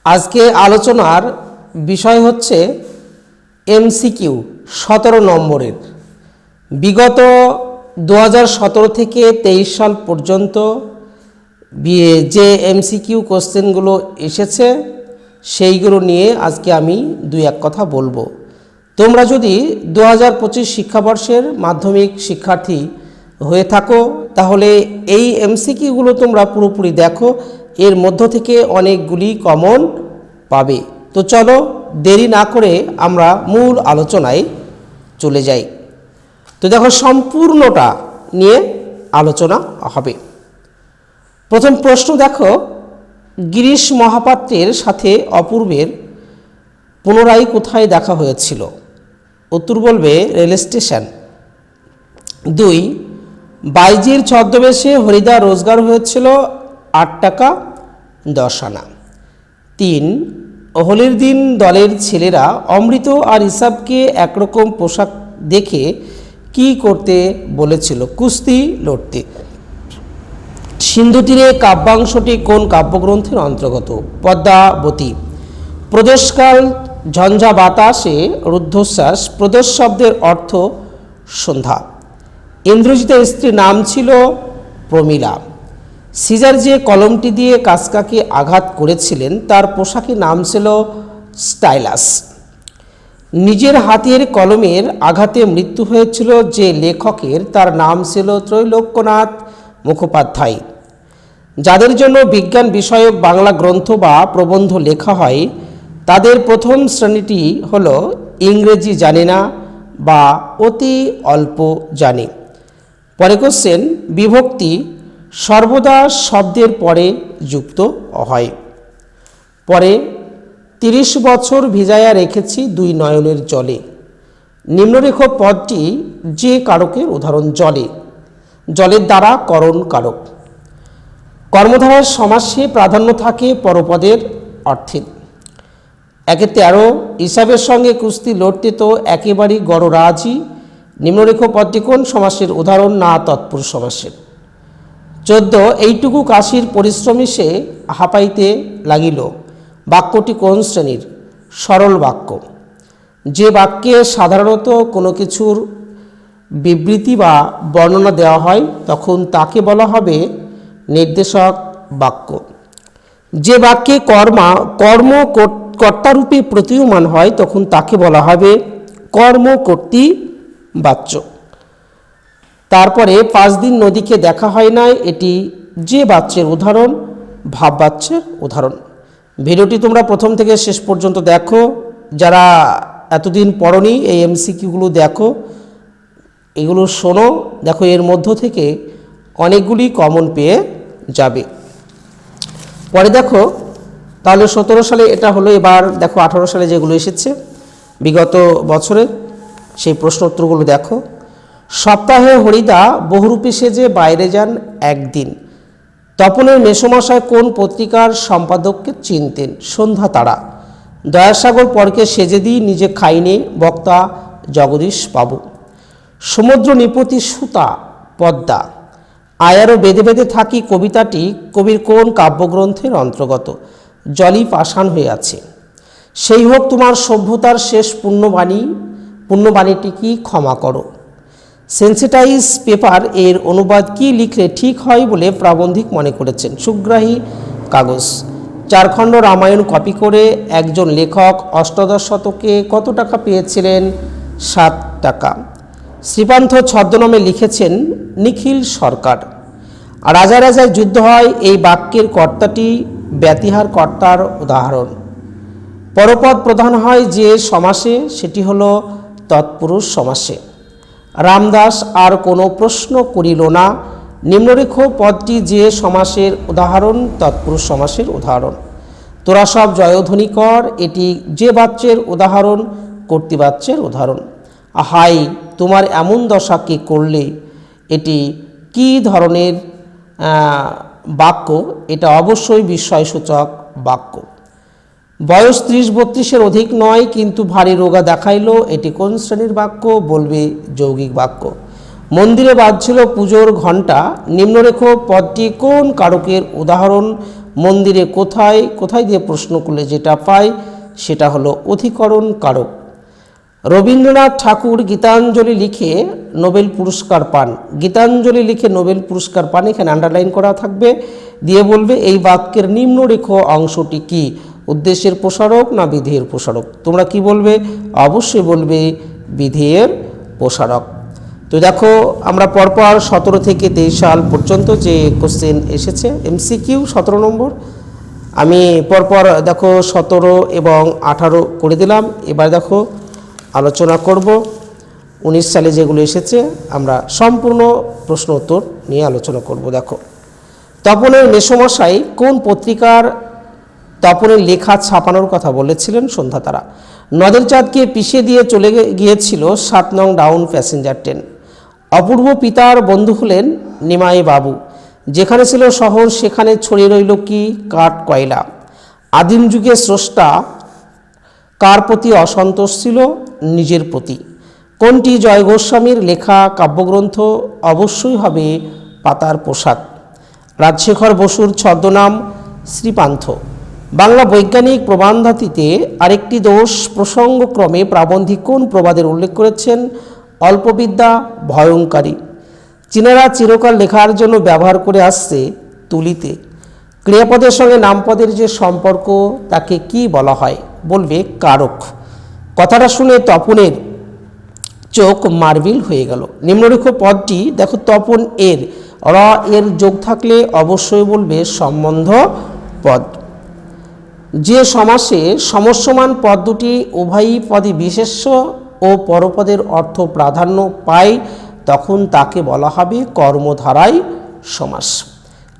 আজকে আলোচনার বিষয় হচ্ছে এমসিকিউ 17 নম্বরের। বিগত 2017 থেকে 23 সাল পর্যন্ত যে এমসিকিউ কোশ্চেনগুলো এসেছে সেইগুলো নিয়ে আজকে আমি দুই এক কথা বলবো। তোমরা যদি 2025 শিক্ষাবর্ষের মাধ্যমিক শিক্ষার্থী হয়ে থাকো তাহলে এই এমসিকিউগুলো তোমরা পুরোপুরি দেখো, এর মধ্য থেকে অনেকগুলি কমন পাবে। তো চলো দেরি না করে আমরা মূল আলোচনায় চলে যাই। তো দেখো, সম্পূর্ণটা নিয়ে আলোচনা হবে। প্রথম প্রশ্ন দেখো, গিরিশ মহাপাত্রের সাথে অপূর্বের পুনরায় কোথায় দেখা হয়েছিল? উত্তর বলবে রেল স্টেশন। 2, বাইজির ছদ্মবেশে হরিদা রোজগার হয়েছিল 8 টাকা 10 আনা। 3, হোলির দিন দলের ছেলেরা অমৃত আর ইসাবকে একরকম পোশাক দেখে কি করতে বলেছিল? কুস্তি লড়তে। সিন্ধু তীরে কাব্যাংশটি কোন কাব্যগ্রন্থের অন্তর্গত? পদ্মাবতী। প্রদোষকাল ঝঞ্ঝা বাতাসে রুদ্ধশ্বাস, প্রদোষ শব্দের অর্থ সন্ধ্যা। ইন্দ্রজিতের স্ত্রীর নাম ছিল প্রমীলা। সিজার যে কলমটি দিয়ে কাসকাকে আঘাত করেছিলেন তার পোশাকের নাম ছিল স্টাইলাস। নিজের হাতের কলমের আঘাতে মৃত্যু হয়েছিল যে লেখকের, তার নাম ছিল ত্রৈলোক্যনাথ মুখোপাধ্যায়। যাদের জন্য বিজ্ঞান বিষয়ক বাংলা গ্রন্থ বা প্রবন্ধ লেখা হয় তাদের প্রথম শ্রেণীটি হল ইংরেজি জানে না বা অতি অল্প জানে। পরে কোশ্চেন, বিভক্তি সর্বদা শব্দের পরে যুক্ত হয়। পরে 30 বছর ভিজাইয়া রেখেছি 2 নয়নের জলে। নিম্নরেখ পদটি যে কারকের উদাহরণ? জলে। জলের দ্বারা করণ কারক। কর্মধারার সমাসে প্রাধান্য থাকে পরপদের অর্থে। 13, ইসাবের সঙ্গে কুস্তি লড়তে তো একেবারেই গড়রাজি। নিম্নরেখ পদটি কোন সমাসের উদাহরণ? না তৎপুরুষ সমাসের। 14, এইটুকু কাশির পরিশ্রমী সে হাঁপাইতে লাগিল। বাক্যটি কোন শ্রেণীর? সরল বাক্য। যে বাক্যে সাধারণত কোনো কিছুর বিবৃতি বা বর্ণনা দেওয়া হয় তখন তাকে বলা হবে নির্দেশক বাক্য। যে বাক্যে কর্ম কর্তারূপে প্রতীয়মান হয় তখন তাকে বলা হবে কর্মকর্তী বাচ্য। তারপরে 5 দিন নদীকে দেখা হয় নাই, এটি যে বাচ্যের উদাহরণ? ভাব বাচ্যের উদাহরণ। ভিডিওটি তোমরা প্রথম থেকে শেষ পর্যন্ত দেখো। যারা এতদিন পড়নি এই এমসিকিউগুলো দেখো, এগুলো শোনো, দেখো এর মধ্য থেকে অনেকগুলি কমন পেয়ে যাবে। পরে দেখো, তাহলে 17 সালে এটা হলো। এবার দেখো 18 সালে যেগুলো এসেছে বিগত বছরের সেই প্রশ্ন উত্তরগুলো দেখো। সপ্তাহে হরিদা বহুরূপী সেজে বাইরে যান একদিন। তপনের মেসোমশাই কোন পত্রিকার সম্পাদককে চিনতেন? সন্ধ্যা তারা। দয়াসাগর পরকে সেজে দিই নিজে খাইনে, বক্তা জগদীশ বাবু। সমুদ্র নিপতি সুতা পদ্মা। আয়ারও বেঁধে বেঁধে থাকি কবিতাটি কবির কোন কাব্যগ্রন্থের অন্তর্গত? জলই পাষাণ হয়ে আছে। সেই হোক তোমার সভ্যতার শেষ পুণ্যবাণীটি কি ক্ষমা করো। সেন্সিটাইজ পেপার এর অনুবাদ কি লিখলে ঠিক হয় বলে প্রাবন্ধিক মনে করেছেন? সুগ্রাহী কাগজ। 4 খণ্ড রামায়ণ কপি করে একজন লেখক অষ্টাদশ শতকে কত টাকা পেয়েছিলেন? 7 টাকা। শ্রীপান্থ ছদ্মনামে লিখেছেন নিখিল সরকার। রাজা রাজায় যুদ্ধ হয় এই বাক্যের কর্তাটি ব্যতিহার কর্তার উদাহরণ। পরপদ প্রধান হয় যে সমাসে সেটি হলো তৎপুরুষ সমাসে। রামদাস আর কোনো প্রশ্ন করিল না। নিম্নরেখ পদটি যে সমাসের উদাহরণ? তৎপুরুষ সমাসের উদাহরণ। তোরা সব জয়ধ্বনি কর, এটি যে বাচ্যের উদাহরণ? কর্তৃবাচ্যের উদাহরণ। হাই তোমার এমন দশা কে করলে, এটি কি ধরনের বাক্য? এটা অবশ্যই বিস্ময়সূচক বাক্য। বয়স 30-32-এর অধিক নয় কিন্তু ভারী রোগা দেখাইল, এটি কোন শ্রেণীর বাক্য? বলবে যৌগিক বাক্য। মন্দিরে বাজছিল পুজোর ঘণ্টা। নিম্নরেখ পদটি কোন কারকের উদাহরণ? মন্দিরে কোথায় কোথায় দিয়ে প্রশ্ন করলে যেটা পায় সেটা হলো অধিকরণ কারক। রবীন্দ্রনাথ ঠাকুর গীতাঞ্জলি লিখে নোবেল পুরস্কার পান। গীতাঞ্জলি লিখে নোবেল পুরস্কার পান, এখানে আন্ডারলাইন করা থাকবে, দিয়ে বলবে এই বাক্যের নিম্নরেখ অংশটি কি, উদ্দেশ্যের প্রসারক না বিধেয়ের প্রসারক। তোমরা কি বলবে? অবশ্যই বলবে বিধেয়ের প্রসারক। তো দেখো আমরা পরপর 17 থেকে 23 সাল পর্যন্ত যে কোশ্চেন এসেছে এমসিকিউ 17 নম্বর, আমি পরপর দেখো 17 এবং 18 করে দিলাম। এবার দেখো আলোচনা করব 19 সালে যেগুলো এসেছে, আমরা সম্পূর্ণ প্রশ্ন উত্তর নিয়ে আলোচনা করব। দেখো, তপনের মেসোমশাই কোন পত্রিকার তপনের লেখা ছাপানোর কথা বলেছিলেন? সন্ধ্যা তারা। নদের চাঁদকে পিষে দিয়ে চলে গিয়েছিল 7 নং ডাউন প্যাসেঞ্জার ট্রেন। অপূর্ব পিতার বন্ধু হলেন নিমাই বাবু। যেখানে ছিল শহর সেখানে ছড়িয়ে রইল কি? কাঠ কয়লা। আদিম যুগে স্রষ্টা কার প্রতি অসন্তোষ ছিল? নিজের প্রতি। কোনটি জয় গোস্বামীর লেখা কাব্যগ্রন্থ? অবশ্যই হবে পাতার পোশাক। রাজশেখর বসুর ছদ্মনাম শ্রীপান্থ। বাংলা বৈজ্ঞানিক প্রবন্ধাদিতে আরেকটি দোষ প্রসঙ্গক্রমে প্রাবন্ধিক কোন প্রবাদের উল্লেখ করেছেন? অল্পবিদ্যা ভয়ঙ্করী। চীনারা চিরকাল লেখার জন্য ব্যবহার করে আসছে তুলিতে। ক্রিয়াপদের সঙ্গে নামপদের যে সম্পর্ক তাকে কি বলা হয়? বলবে কারক। কথাটা শুনে তপনের চোখ মার্বেল হয়ে গেল। নিম্নরেখ পদটি দেখো, তপন এর র এর যোগ থাকলে অবশ্যই বলবে সম্বন্ধ পদ। যে সমাসে সমস্যমান পদ দুটি উভয়ই পদে বিশেষ্য ও পরপদের অর্থ প্রাধান্য পায় তখন তাকে বলা হবে কর্মধারায় সমাস।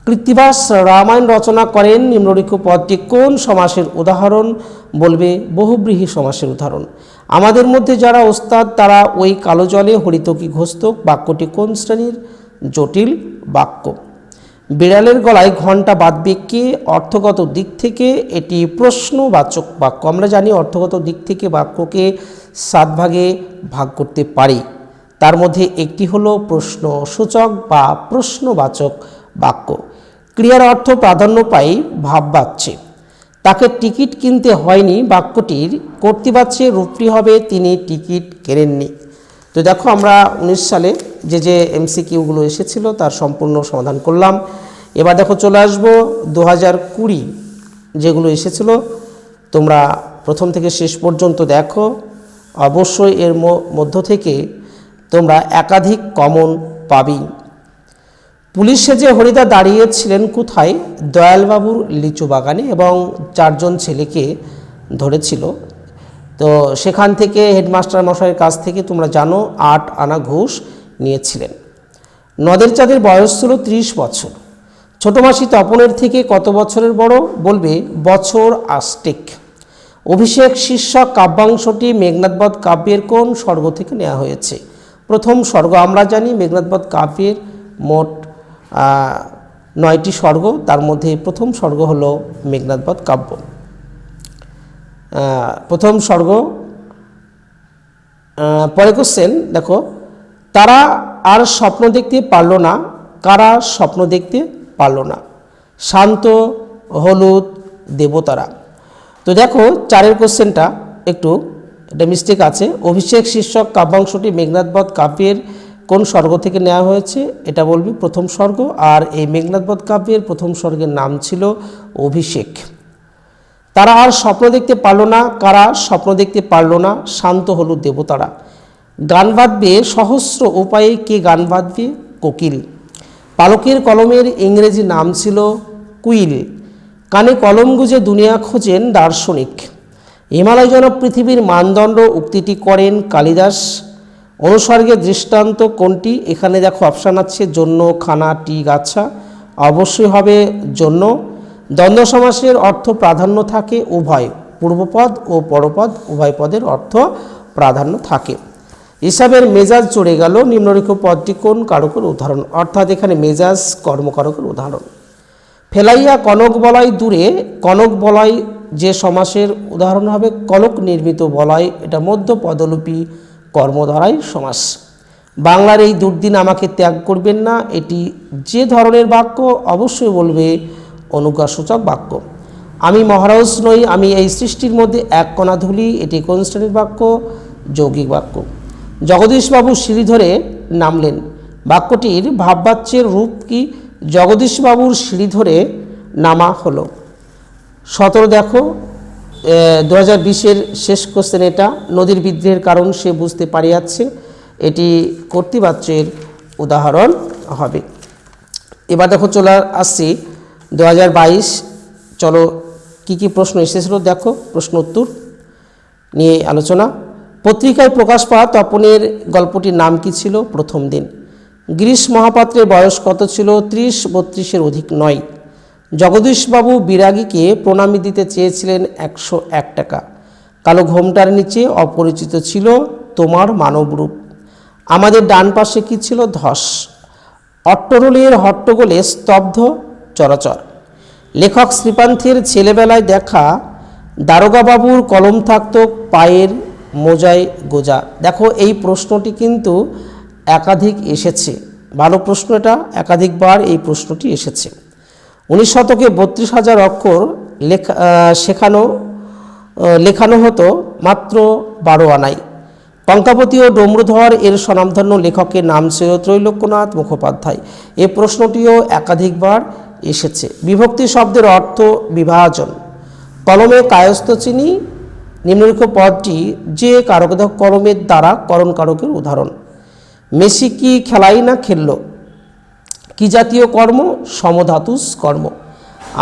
কৃত্তিবাস রামায়ণ রচনা করেন, নিম্নলিখিত পদটি কোন সমাসের উদাহরণ? বলবে বহুব্রীহি সমাসের উদাহরণ। আমাদের মধ্যে যারা ওস্তাদ তারা ওই কালো জলে হরিতকি ঘোষতক বাক্যটি কোন শ্রেণীর? জটিল বাক্য। বিড়ালের গলায় ঘণ্টা বাঁধবে কে? অর্থগত দিক থেকে এটি প্রশ্নবাচক বাক্য। আমরা জানি অর্থগত দিক থেকে বাক্যকে 7 ভাগে ভাগ করতে পারি, তার মধ্যে একটি হলো প্রশ্নসূচক বা প্রশ্নবাচক বাক্য। ক্রিয়ার অর্থ প্রাধান্য পায় ভাববাচ্যে। তাকে টিকিট কিনতে হয়নি বাক্যটির কর্তৃবাচ্যের রূপটি হবে তিনি টিকিট কেনেননি। তো দেখো আমরা 19 সালে যে এমসিকিউগুলো এসেছিল তার সম্পূর্ণ সমাধান করলাম। এবার দেখো চলে আসবো 2020 যেগুলো এসেছিল, তোমরা প্রথম থেকে শেষ পর্যন্ত দেখো। অবশ্যই এর মধ্য থেকে তোমরা একাধিক কমন পাবি। পুলিশ সেজে হরিদা দাঁড়িয়েছিলেন কোথায়? দয়ালবাবুর লিচু বাগানে, এবং 4 জন ছেলেকে ধরেছিল। তো সেখান থেকে হেডমাস্টার মশাইয়ের কাছ থেকে তোমরা জানো 8 আনা ঘুষ নিয়েছিলেন। নদের চাঁদের বয়স ছিল 30 বছর। ছোট মাসি তপনের থেকে কত বছরের বড়? বলবে বছর 8। অভিষেক শীর্ষক কাব্যাংশটি মেঘনাদবধ কাব্যের কোন স্বর্গ থেকে নেওয়া হয়েছে? প্রথম স্বর্গ। আমরা জানি মেঘনাদবধ কাব্যের মোট 9টি স্বর্গ, তার মধ্যে প্রথম স্বর্গ হলো মেঘনাদবধ কাব্য। প্রথম স্বর্গ। পরে কোশ্চেন দেখো, তারা আর স্বপ্ন দেখতে পারল না। কারা স্বপ্ন দেখতে পারল না? শান্ত, হলুদ, দেবতারা। তো দেখো 4 কোশ্চেনটা একটু এটা মিস্টেক আছে। অভিষেক শীর্ষক কাব্যাংশটি মেঘনাদবধ কাব্যের কোন স্বর্গ থেকে নেওয়া হয়েছে? এটা বলবি প্রথম স্বর্গ। আর এই মেঘনাদবধ কাব্যের প্রথম স্বর্গের নাম ছিল অভিষেক। তারা আর স্বপ্ন দেখতে পারল না। কারা স্বপ্ন দেখতে পারল না? শান্ত, হলুদ, দেবতারা। গান বাঁধবে সহস্র উপায়ে, কে গান বাঁধবে? কোকিল। পালকের কলমের ইংরেজি নাম ছিল কুইল। কানে কলম গুজে দুনিয়া খোঁজেন দার্শনিক। হিমালয় যেন পৃথিবীর মানদণ্ড উক্তিটি করেন কালিদাস। অনুসর্গের দৃষ্টান্ত কোনটি? এখানে দেখো অপশান আছে জন্য, খানা, টি, গাছা। অবশ্যই হবে জন্য। দ্বন্দ্ব সমাসের অর্থ প্রাধান্য থাকে উভয়, পূর্বপদ ও পরপদ উভয় পদের অর্থ প্রাধান্য থাকে। হিসাবের মেজাজ চড়ে গেল, নিম্নলিখিত পদটি কোন কারকের উদাহরণ? অর্থাৎ এখানে মেজাজ কর্মকারকের উদাহরণ। ফেলাইয়া কনক বলয় দূরে, কনক বলয় যে সমাসের উদাহরণ হবে কনক নির্মিত বলয়, এটা মধ্য পদলোপী কর্মধারায় সমাস। বাংলার এই দুর্দিন আমাকে ত্যাগ করবেন না, এটি যে ধরনের বাক্য? অবশ্যই বলবে অনুজ্ঞাসূচক বাক্য। আমি মহারাজ নই, আমি এই সৃষ্টির মধ্যে এক কণা ধুলি, এটি কোন শ্রেণীর বাক্য? যৌগিক বাক্য। জগদীশবাবু সিঁড়ি ধরে নামলেন, বাক্যটির ভাববাচ্যের রূপ কি? জগদীশবাবুর সিঁড়ি ধরে নামা হলো। 17 দেখো 2020-এর শেষ কোশ্চেন এটা। নদীর বিদ্রোহের কারণ সে বুঝতে পারিয়াছে, এটি কর্তৃবাচ্যের উদাহরণ হবে। এবার দেখো চলে আসছি 2022। চলো কি কি প্রশ্ন এসেছিল দেখো, প্রশ্ন উত্তর নিয়ে আলোচনা। পত্রিকায় প্রকাশ পাওয়া তপনের গল্পটির নাম কি ছিল? প্রথম দিন। গিরিশ মহাপাত্রের বয়স কত ছিল? 30-32-এর অধিক নয়। জগদীশবাবু বিরাগীকে প্রণামী দিতে চেয়েছিলেন 101 টাকা। কালো ঘোমটার নিচে অপরিচিত ছিল তোমার মানবরূপ। আমাদের ডান পাশে কি ছিল? ধস। অট্টরোলের হট্টগোলে স্তব্ধ চরাচর। লেখক শ্রীপান্থের ছেলেবেলায় দেখা দারোগাবাবুর কলম থাকত পায়ের মোজায় গোজা। দেখো এই প্রশ্নটি কিন্তু একাধিক এসেছে, ভালো প্রশ্ন এটা, একাধিকবার এই প্রশ্নটি এসেছে। 19 শতকে 32,000 অক্ষর লেখানো হতো মাত্র 12 আনায়। টঙ্কাপতি ও ডমরুধর এর স্বনামধন্য লেখকের নাম ছিল ত্রৈলোক্যনাথ মুখোপাধ্যায়। এই প্রশ্নটিও একাধিকবার এসেছে। বিভক্তি শব্দের অর্থ বিভাজন। কলমে কায়স্থ চিনি, নিম্নলিখিত পদটি যে কারকদায়ক কলমের দ্বারা করণ কারকের উদাহরণ। মেসি কি খেলাই না খেলল? কি জাতীয় কর্ম? সমধাতুস কর্ম।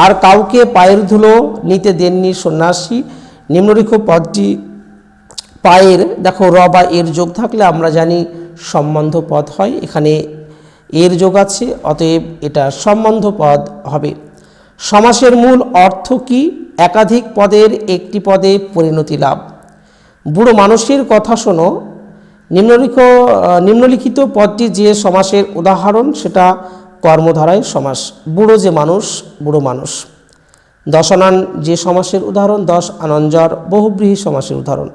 আর কাউকে পায়ের ধুলো নিতে দেননি সন্ন্যাসী। নিম্নলিখিত পদটি পায়ের, দেখো র বা এর যোগ থাকলে আমরা জানি সম্বন্ধ পদ হয়, এখানে এর যোগ আছে, অতএব এটা সম্বন্ধ পদ হবে। সমাসের মূল অর্থ কি? একাধিক পদের একটি পদে পরিণতি লাভ। বুড়ো মানুষের কথা শোনো, নিম্নলিখিত পদটি যে সমাসের উদাহরণ সেটা কর্মধারায় সমাস। বুড়ো যে মানুষ, বুড়ো মানুষ। দশানান যে সমাসের উদাহরণ, দশ আনঞ্জর বহুব্রীহি সমাসের উদাহরণ।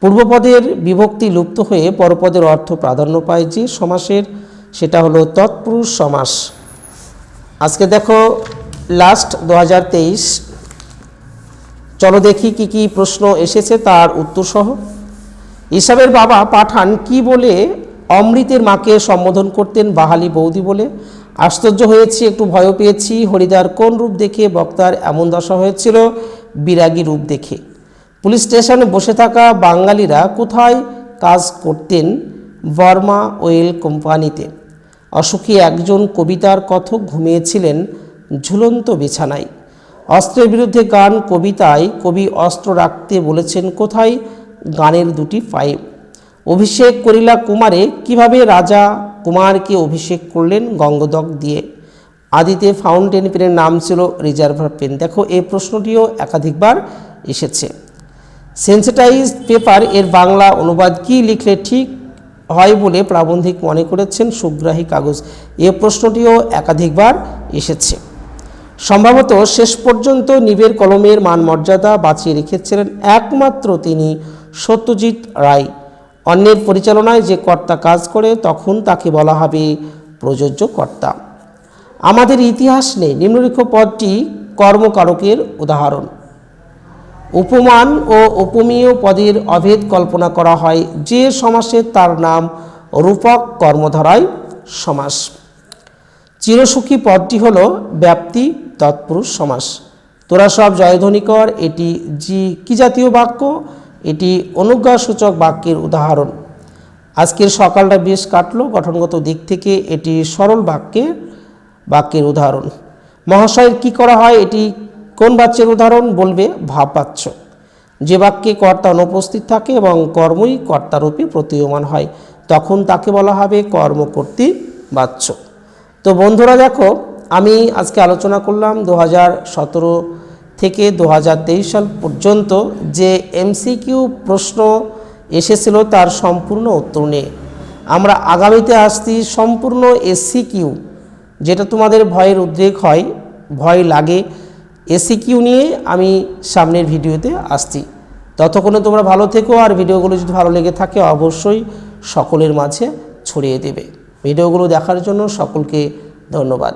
পূর্বপদের বিভক্তি লুপ্ত হয়ে পরপদের অর্থ প্রাধান্য পায় যে সমাসের, সেটা হলো তৎপুরুষ সমাস। আজকে দেখো লাস্ট 2023। চলো দেখি কি কি প্রশ্ন এসেছে তার উত্তর সহ। ইসাবের বাবা পাঠান কি বলে অমৃতের মাকে সম্বোধন করতেন? বাহালি বৌদি বলে। আশ্চর্য হয়েছি, একটু ভয়ও পেয়েছি। হরিদার কোন রূপ দেখে বক্তার এমন দশা হয়েছিল? বিরাগী রূপ দেখে। পুলিশ স্টেশনে বসে থাকা বাঙালিরা কোথায় কাজ করতেন? বর্মা ওয়েল কোম্পানিতে। অসুখী একজন কবিতার কথক ঘুমিয়েছিলেন ঝুলন্ত বিছানায়। অস্ত্রের বিরুদ্ধে গান কবিতায় কবি অস্ত্র রাখতে বলেছেন কোথায়? গানের দুটি পায়ে। অভিষেক করিলা কুমারে, কিভাবে রাজা কুমারকে অভিষেক করলেন? গঙ্গদক দিয়ে। আদিতে ফাউন্টেন পেনের নাম ছিল রিজার্ভার পেন। দেখো এই প্রশ্নটিও একাধিকবার এসেছে। সেন্সিটাইজড পেপার এর বাংলা অনুবাদ কি লিখলে ঠিক হয় বলে প্রাবন্ধিক মনে করেছেন? সুগ্রাহী কাগজ। এ প্রশ্নটিও একাধিকবার এসেছে। সম্ভবত শেষ পর্যন্ত নিবের কলমের মান মর্যাদা বাঁচিয়ে রেখেছিলেন একমাত্র তিনি, সত্যজিৎ রায়। অন্যের পরিচালনায় যে কর্তা কাজ করে তখন তাকে বলা হবে প্রযোজ্য কর্তা। আমাদের ইতিহাস নেই। নিম্নলিখিত পদটি কর্মকারকের উদাহরণ। উপমান ও উপমেয় পদের অভেদ কল্পনা করা হয় যে সমাসে, তার নাম রূপক কর্মধারায় সমাস। চিরসুখী পদটি হল ব্যাপ্তি তৎপুরুষ সমাস। তোরা সব জয়ধ্বনি কর, এটি কি জাতীয় বাক্য? এটি অনুজ্ঞাসূচক বাক্যের উদাহরণ। আজকের সকালটা বেশ কাটলো, গঠনগত দিক থেকে এটি সরল বাক্যের উদাহরণ। মহাশয়ের কি করা হয়? এটি কোন বাচ্যের উদাহরণ? বলবে ভাববাচ্য। যে বাক্যে কর্তা অনুপস্থিত থাকে এবং কর্মই কর্তারূপে প্রতীয়মান হয় তখন তাকে বলা হবে কর্মকর্তৃ বাচ্য। তো বন্ধুরা দেখো, আমি আজকে আলোচনা করলাম 2017 থেকে 2023 সাল পর্যন্ত যে এমসিকিউ প্রশ্ন এসেছিল তার সম্পূর্ণ উত্তর নিয়ে। আমরা আগামীতে আসছি সম্পূর্ণ এসসিকিউ, যেটা তোমাদের ভয়ের উদ্রেক হয়, ভয় লাগে, এসসিকিউ নিয়ে আমি সামনের ভিডিওতে আসছি। ততক্ষণে তোমরা ভালো থেকো, আর ভিডিওগুলো যদি ভালো লেগে থাকে অবশ্যই সকলের মাঝে ছড়িয়ে দেবে। ভিডিওগুলো দেখার জন্য সকলকে ধন্যবাদ।